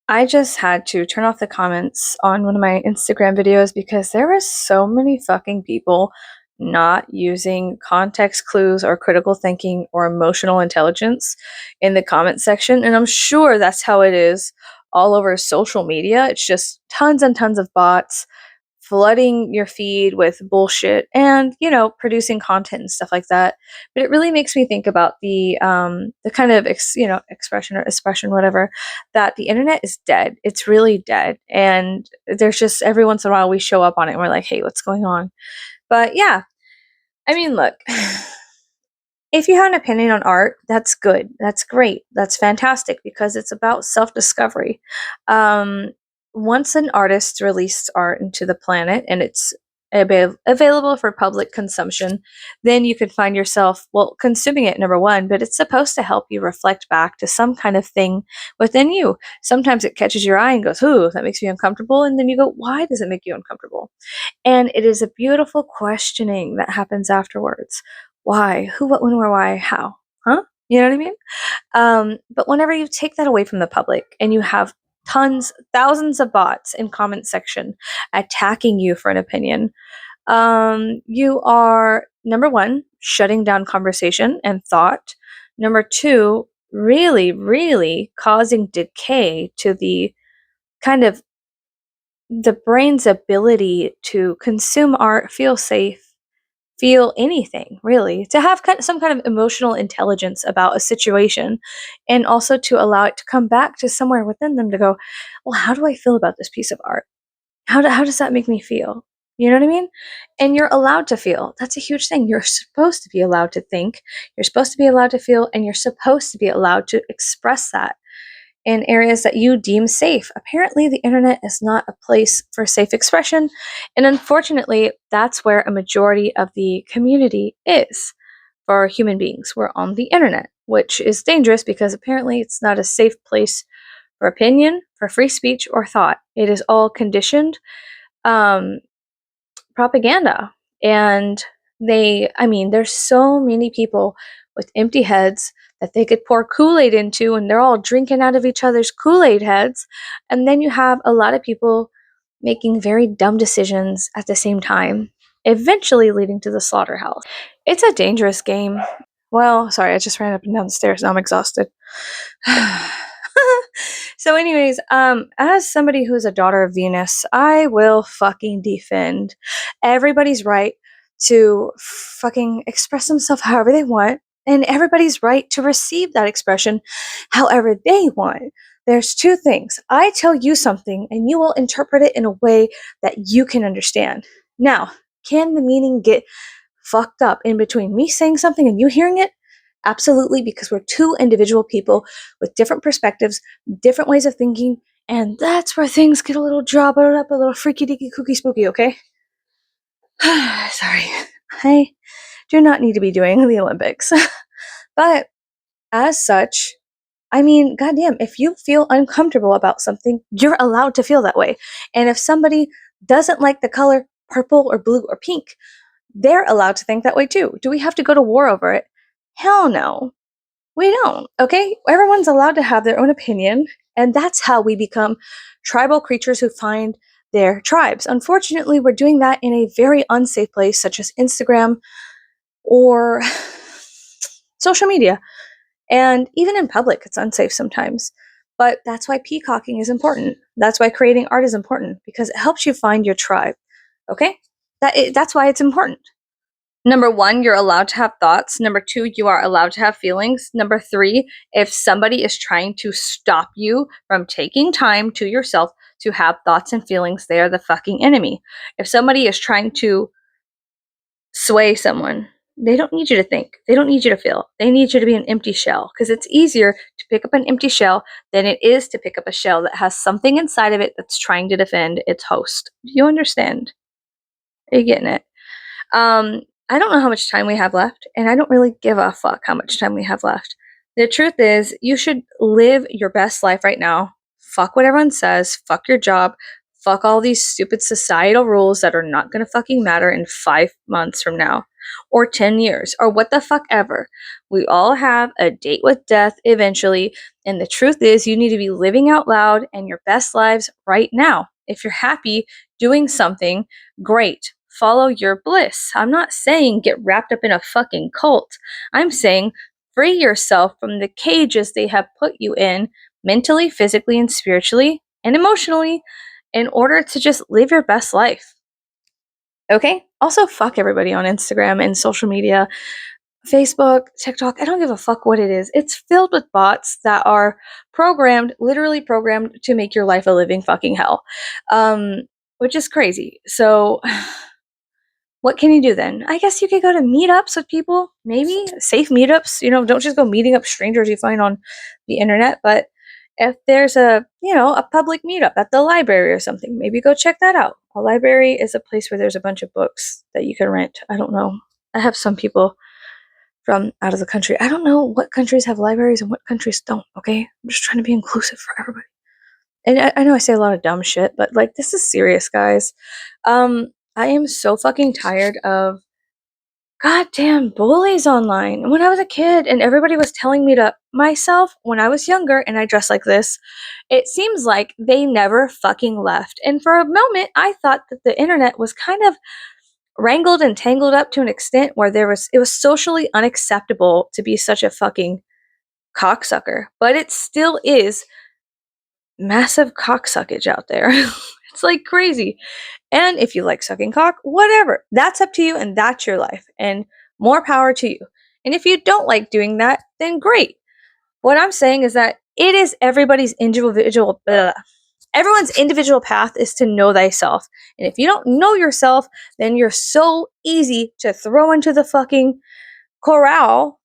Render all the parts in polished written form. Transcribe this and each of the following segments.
I just had to turn off the comments on one of my Instagram videos because there were so many fucking people not using context clues or critical thinking or emotional intelligence in the comment section. And I'm sure that's how it is all over social media. It's just tons and tons of bots flooding your feed with bullshit and producing content and stuff like that. But it really makes me think about the kind of expression or expression whatever, that the internet is dead. It's really dead, and there's just every once in a while we show up on it and we're like, hey, what's going on? But yeah, I mean, look, if you have an opinion on art, that's good. That's great. That's fantastic because it's about self discovery. Um, Once an artist releases art into the planet and it's available for public consumption, then you could find yourself, well, consuming it, number one, but it's supposed to help you reflect back to some kind of thing within you. Sometimes it catches your eye and goes, ooh, that makes me uncomfortable. And then you go, why does it make you uncomfortable? And it is a beautiful questioning that happens afterwards. Why? Who, what, when, where, why, how? Huh? You know what I mean? But whenever you take that away from the public and you have tons, thousands of bots in comment section attacking you for an opinion, you are, number one, shutting down conversation and thought. Number two, really, really causing decay to the kind of the brain's ability to consume art, feel safe, feel anything really, to have some kind of emotional intelligence about a situation, and also to allow it to come back to somewhere within them to go, well, how do I feel about this piece of art? How does that make me feel? You know what I mean? And you're allowed to feel. That's a huge thing. You're supposed to be allowed to think. You're supposed to be allowed to feel, and you're supposed to be allowed to express that in areas that you deem safe. Apparently, the internet is not a place for safe expression, and unfortunately, that's where a majority of the community is for human beings. We're on the internet, which is dangerous because apparently it's not a safe place for opinion, for free speech, or thought. It is all conditioned um, propaganda. And there's so many people with empty heads that they could pour Kool-Aid into, and they're all drinking out of each other's Kool-Aid heads. And then you have a lot of people making very dumb decisions at the same time, eventually leading to the slaughterhouse. It's a dangerous game. Well, sorry, I just ran up and down the stairs. Now I'm exhausted. So, anyways, as somebody who is a daughter of Venus, I will fucking defend everybody's right to fucking express themselves however they want, and everybody's right to receive that expression however they want. There's two things. I tell you something, and you will interpret it in a way that you can understand. Now, can the meaning get fucked up in between me saying something and you hearing it? Absolutely, because we're two individual people with different perspectives, different ways of thinking, and that's where things get a little jabbered up, a little freaky deaky kooky spooky, okay? Sorry. I do not need to be doing the Olympics. But as such, goddamn, if you feel uncomfortable about something, you're allowed to feel that way. And if somebody doesn't like the color purple or blue or pink, they're allowed to think that way too. Do we have to go to war over it? Hell no. We don't, okay? Everyone's allowed to have their own opinion, and that's how we become tribal creatures who find their tribes. Unfortunately, we're doing that in a very unsafe place, such as Instagram or social media. And even in public, it's unsafe sometimes. But that's why peacocking is important. That's why creating art is important, because it helps you find your tribe, okay? That's why it's important. Number one, you're allowed to have thoughts. Number two, you are allowed to have feelings. Number three, if somebody is trying to stop you from taking time to yourself to have thoughts and feelings, they are the fucking enemy. If somebody is trying to sway someone, they don't need you to think. They don't need you to feel. They need you to be an empty shell, because it's easier to pick up an empty shell than it is to pick up a shell that has something inside of it that's trying to defend its host. Do you understand? Are you getting it? I don't know how much time we have left, and I don't really give a fuck how much time we have left. The truth is, you should live your best life right now. Fuck what everyone says. Fuck your job. fuck all these stupid societal rules that are not gonna fucking matter in 5 months from now, or 10 years, or what the fuck ever. We all have a date with death eventually, and the truth is, you need to be living out loud and your best lives right now. If you're happy doing something, great. Follow your bliss. I'm not saying get wrapped up in a fucking cult. I'm saying free yourself from the cages they have put you in mentally, physically, and spiritually, and emotionally in order to just live your best life. Okay? Also, fuck everybody on Instagram and social media, Facebook, TikTok. I don't give a fuck what it is. It's filled with bots that are programmed, literally programmed to make your life a living fucking hell, which is crazy. So, what can you do then? I guess you could go to meetups with people, maybe safe meetups. Don't just go meeting up strangers you find on the internet. But if there's a public meetup at the library or something, maybe go check that out. A library is a place where there's a bunch of books that you can rent. I don't know. I have some people from out of the country. I don't know what countries have libraries and what countries don't. Okay, I'm just trying to be inclusive for everybody. And I know I say a lot of dumb shit, but like this is serious, guys. I am so fucking tired of goddamn bullies online. When I was a kid and everybody was telling me to myself when I was younger and I dressed like this, it seems like they never fucking left. And for a moment, I thought that the internet was kind of wrangled and tangled up to an extent where it was socially unacceptable to be such a fucking cocksucker. But it still is massive cocksuckage out there. It's like crazy. And if you like sucking cock, whatever. That's up to you and that's your life. And more power to you. And if you don't like doing that, then great. What I'm saying is that it is everybody's individual everyone's individual path is to know thyself. And if you don't know yourself, then you're so easy to throw into the fucking corral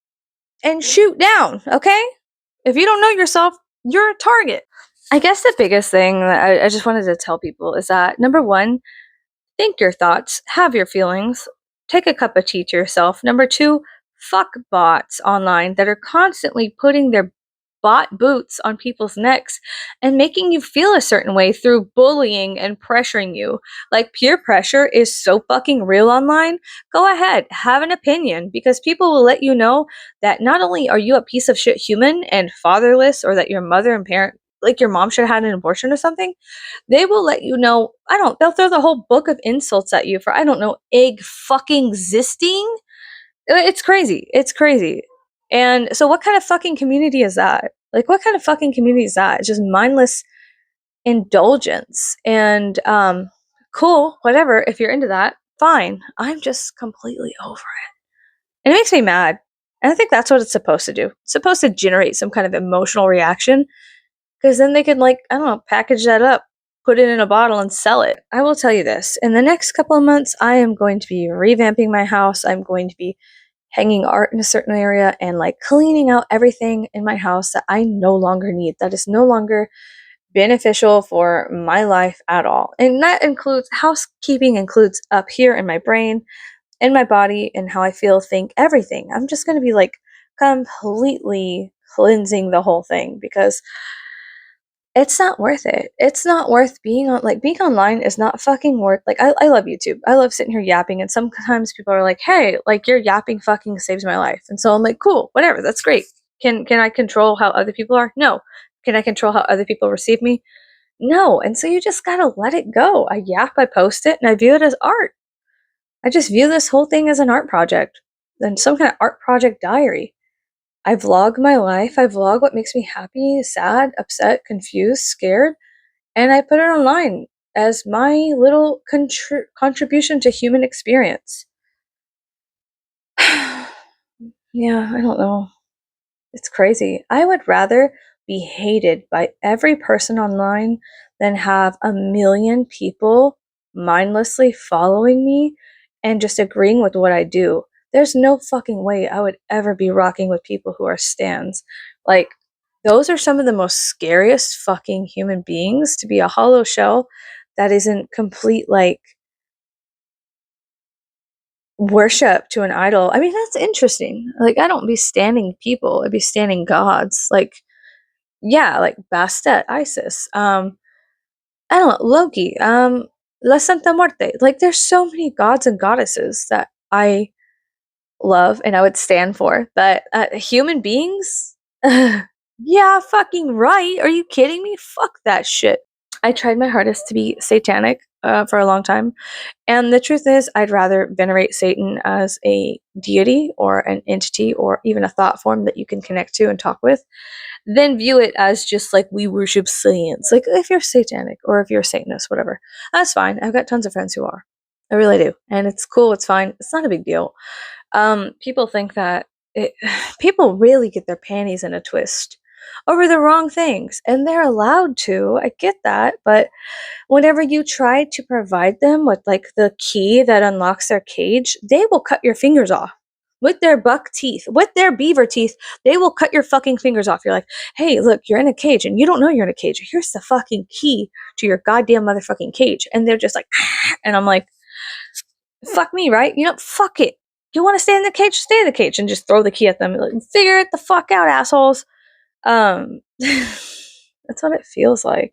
and shoot down, okay? If you don't know yourself, you're a target. I guess the biggest thing that I just wanted to tell people is that number one, think your thoughts, have your feelings, take a cup of tea to yourself. Number two, fuck bots online that are constantly putting their bot boots on people's necks and making you feel a certain way through bullying and pressuring you. Like peer pressure is so fucking real online. Go ahead, have an opinion because people will let you know that not only are you a piece of shit human and fatherless or that your mother and parent like your mom should have had an abortion or something, they will let you know, they'll throw the whole book of insults at you for, egg fucking existing. It's crazy. It's crazy. And so what kind of fucking community is that? Like, what kind of fucking community is that? It's just mindless indulgence. And, cool, whatever. If you're into that, fine. I'm just completely over it. And it makes me mad. And I think that's what it's supposed to do. It's supposed to generate some kind of emotional reaction because then they can, like, I don't know, package that up, put it in a bottle and sell it. I will tell you this. In the next couple of months, I am going to be revamping my house. I'm going to be hanging art in a certain area and like cleaning out everything in my house that I no longer need, that is no longer beneficial for my life at all. And that includes housekeeping, includes up here in my brain, in my body, and how I feel, think, everything. I'm just going to be like completely cleansing the whole thing because it's not worth it. It's not worth being online is not fucking worth, like, I love YouTube. I love sitting here yapping, and sometimes people are like, hey, like, your yapping fucking saves my life. And so I'm like, cool, whatever, that's great. Can I control how other people are? No. Can I control how other people receive me? No. And so you just gotta let it go. I yap, I post it, and I view it as art. I just view this whole thing as an art project, and some kind of art project diary. I vlog my life. I vlog what makes me happy, sad, upset, confused, scared, and I put it online as my little contribution to human experience. Yeah, I don't know. It's crazy. I would rather be hated by every person online than have a million people mindlessly following me and just agreeing with what I do. There's no fucking way I would ever be rocking with people who are stans. Like, those are some of the most scariest fucking human beings, to be a hollow shell that isn't complete, like, worship to an idol. I mean, that's interesting. Like, I don't be standing people, I'd be standing gods. Like, yeah, like Bastet, ISIS. I don't know, Loki, La Santa Muerte. Like, there's so many gods and goddesses that I love and I would stand for. But human beings? Yeah, fucking right. Are you kidding me? Fuck that shit. I tried my hardest to be satanic for a long time. And the truth is, I'd rather venerate Satan as a deity or an entity or even a thought form that you can connect to and talk with than view it as just like we worship science. Like, if you're satanic or if you're a Satanist, whatever, that's fine. I've got tons of friends who are. I really do. And it's cool. It's fine. It's not a big deal. People think that people really get their panties in a twist over the wrong things, and they're allowed to. I get that, but whenever you try to provide them with like the key that unlocks their cage, they will cut your fingers off with their buck teeth, with their beaver teeth. They will cut your fucking fingers off. You're like, hey, look, you're in a cage and you don't know you're in a cage. Here's the fucking key to your goddamn motherfucking cage. And they're just like, and I'm like, fuck me, right? You know, fuck it. You want to stay in the cage? Stay in the cage, and just throw the key at them. Like, figure it the fuck out, assholes. That's what it feels like.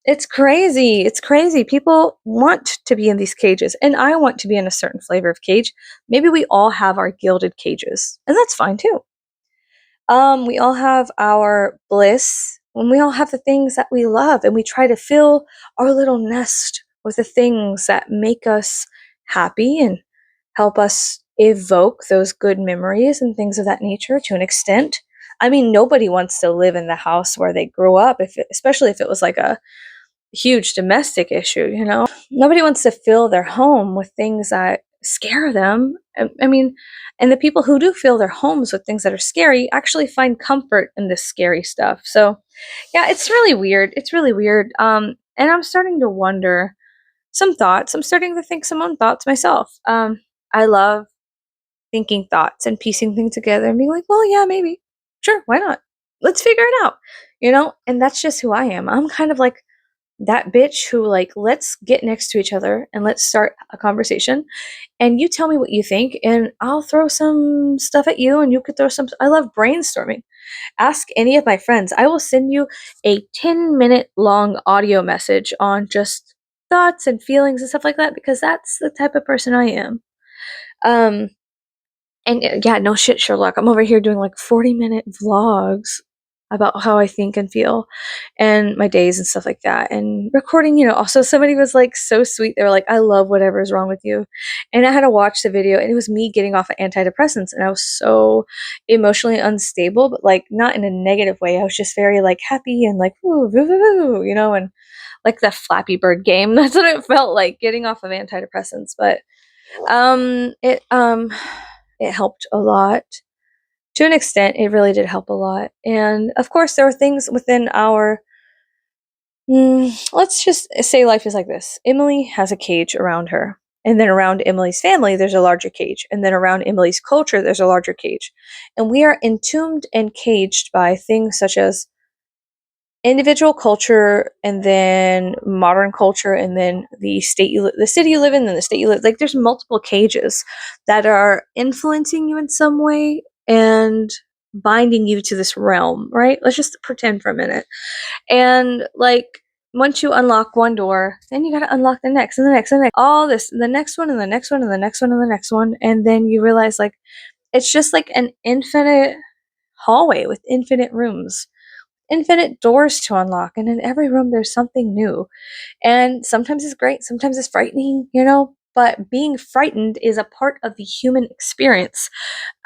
It's crazy. It's crazy. People want to be in these cages, and I want to be in a certain flavor of cage. Maybe we all have our gilded cages, and that's fine too. We all have our bliss, and we all have the things that we love, and we try to fill our little nest with the things that make us happy and help us evoke those good memories and things of that nature to an extent. I mean, nobody wants to live in the house where they grew up, especially if it was like a huge domestic issue, you know? Nobody wants to fill their home with things that scare them. I mean, and the people who do fill their homes with things that are scary actually find comfort in this scary stuff. So, yeah, it's really weird. It's really weird. And I'm starting to wonder some thoughts. I'm starting to think some own thoughts myself. I love thinking thoughts and piecing things together and being like, well, yeah, maybe. Sure, why not? Let's figure it out. You know, and that's just who I am. I'm kind of like that bitch who like, let's get next to each other and let's start a conversation, and you tell me what you think and I'll throw some stuff at you and you could throw some. I love brainstorming. Ask any of my friends. I will send you a 10-minute long audio message on just thoughts and feelings and stuff like that, because that's the type of person I am. um and yeah, no shit, Sherlock. I'm over here doing like 40-minute vlogs about how I think and feel and my days and stuff like that. And recording, also somebody was like so sweet. They were like, I love whatever is wrong with you. And I had to watch the video, and it was me getting off of antidepressants. And I was so emotionally unstable, but like not in a negative way. I was just very like happy and like, woo, woo, woo, woo, and like the Flappy Bird game. That's what it felt like getting off of antidepressants. But it helped a lot. To an extent, it really did help a lot. And of course, there were things within our. Let's just say life is like this. Emily has a cage around her. And then around Emily's family, there's a larger cage. And then around Emily's culture, there's a larger cage. And we are entombed and caged by things such as individual culture, and then modern culture, and then the the city you live in, and the state you live. Like, there's multiple cages that are influencing you in some way and binding you to this realm, right? Let's just pretend for a minute. And like, once you unlock one door, then you got to unlock the next and the next and the next, all this, the next one and the next one and the next one and the next one. And then you realize like it's just like an infinite hallway with infinite rooms, infinite doors to unlock, and in every room there's something new. And sometimes it's great, sometimes it's frightening, but being frightened is a part of the human experience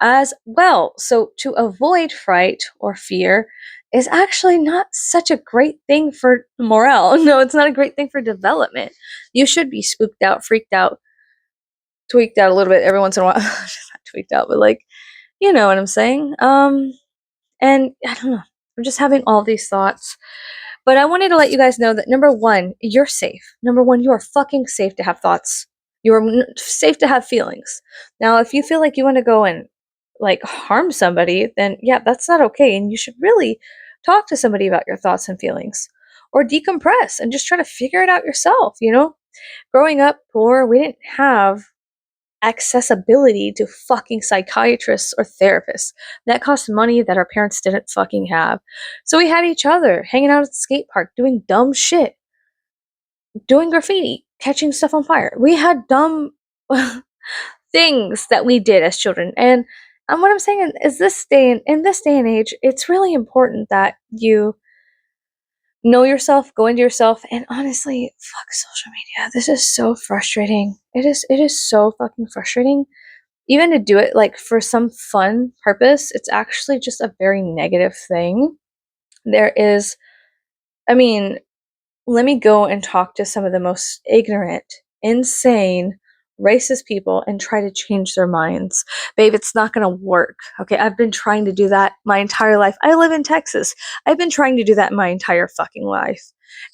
as well. So to avoid fright or fear is actually not such a great thing for morale. No, it's not a great thing for development. You should be spooked out, freaked out, tweaked out a little bit every once in a while. Just not tweaked out, but like, you know what I'm saying. And I don't know, I'm just having all these thoughts. But I wanted to let you guys know that number one, you're safe. Number one, you are fucking safe to have thoughts. You are safe to have feelings. Now, if you feel like you want to go and like harm somebody, then yeah, that's not okay. And you should really talk to somebody about your thoughts and feelings, or decompress and just try to figure it out yourself. Growing up poor, we didn't have accessibility to fucking psychiatrists or therapists. That cost money that our parents didn't fucking have. So we had each other hanging out at the skate park doing dumb shit. doing graffiti, catching stuff on fire. We had dumb things that we did as children. And what I'm saying is in this day and age, it's really important that you know yourself, go into yourself, and honestly, fuck social media. This is so frustrating. It is so fucking frustrating. Even to do it like for some fun purpose, it's actually just a very negative thing. There is, I mean, let me go and talk to some of the most ignorant, insane, racist people and try to change their minds. Babe, it's not going to work. Okay, I've been trying to do that my entire life. I live in Texas. I've been trying to do that my entire fucking life.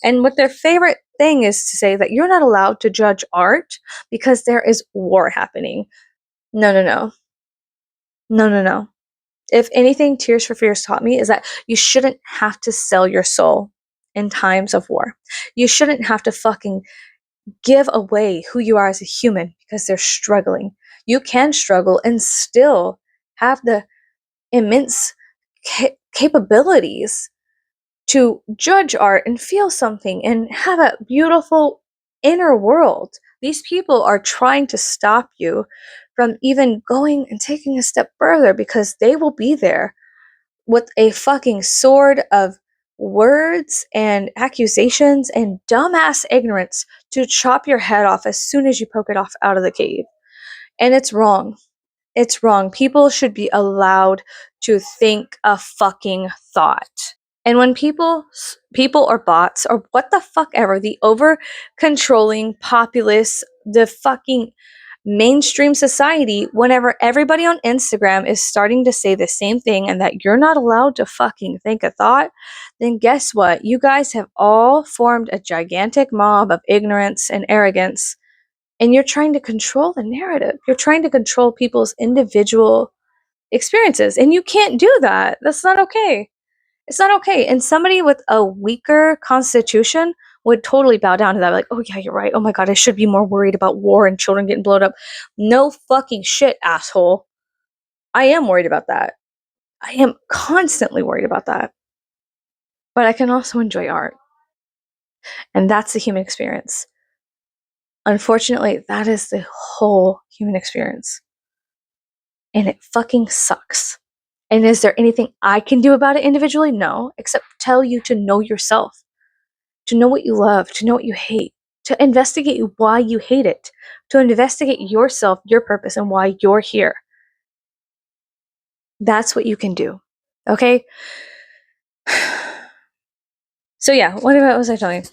And what their favorite thing is to say that you're not allowed to judge art because there is war happening. No, no, no. No, no, no. If anything, Tears for Fears taught me is that you shouldn't have to sell your soul in times of war. You shouldn't have to fucking give away who you are as a human because they're struggling. You can struggle and still have the immense capabilities to judge art and feel something and have a beautiful inner world. These people are trying to stop you from even going and taking a step further because they will be there with a fucking sword of words and accusations and dumbass ignorance to chop your head off as soon as you poke it off out of the cave. And it's wrong. It's wrong. People should be allowed to think a fucking thought. And when people or bots or what the fuck ever, the over controlling populace, the fucking mainstream society, whenever everybody on Instagram is starting to say the same thing and that you're not allowed to fucking think a thought, then guess what? You guys have all formed a gigantic mob of ignorance and arrogance, and you're trying to control the narrative. You're trying to control people's individual experiences, and you can't do that. That's not okay. It's not okay. And somebody with a weaker constitution would totally bow down to that. Like, oh, yeah, you're right. Oh my God, I should be more worried about war and children getting blown up. No fucking shit, asshole. I am worried about that. I am constantly worried about that. But I can also enjoy art. And that's the human experience. Unfortunately, that is the whole human experience. And it fucking sucks. And is there anything I can do about it individually? No, except tell you to know yourself, to know what you love, to know what you hate, to investigate why you hate it, to investigate yourself, your purpose, and why you're here. That's what you can do. Okay? So, yeah, what was I telling you?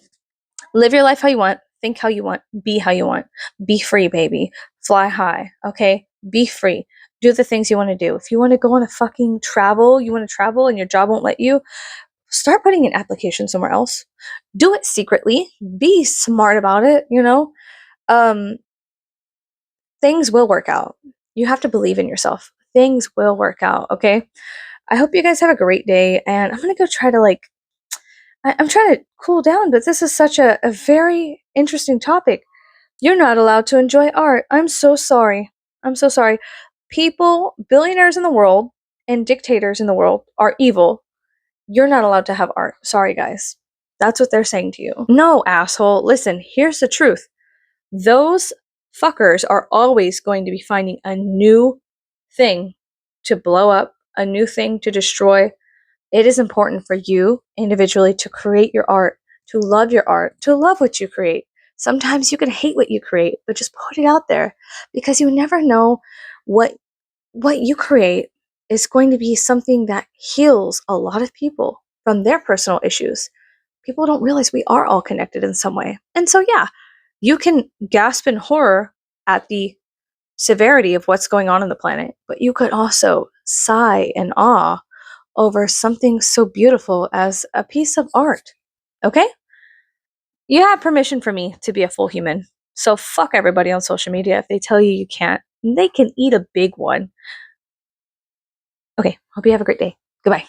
Live your life how you want, think how you want, be how you want. Be free, baby. Fly high. Okay? Be free. Do the things you want to do. If you want to go on a fucking travel, you want to travel and your job won't let you, start putting an application somewhere else. Do it secretly. Be smart about it, you know? Things will work out. You have to believe in yourself. Things will work out, okay? I hope you guys have a great day, and I'm gonna go try to I'm trying to cool down, but this is such a very interesting topic. You're not allowed to enjoy art. I'm so sorry. I'm so sorry. People, billionaires in the world, and dictators in the world are evil. You're not allowed to have art. Sorry, guys. That's what they're saying to you. No, asshole. Listen, here's the truth. Those fuckers are always going to be finding a new thing to blow up, a new thing to destroy. It is important for you individually to create your art, to love what you create. Sometimes you can hate what you create, but just put it out there because you never know what you create is going to be something that heals a lot of people from their personal issues. People don't realize we are all connected in some way. And so, yeah, you can gasp in horror at the severity of what's going on the planet, but you could also sigh in awe over something so beautiful as a piece of art. Okay? You have permission for me to be a full human. So fuck everybody on social media if they tell you you can't. They can eat a big one. Okay, hope you have a great day. Goodbye.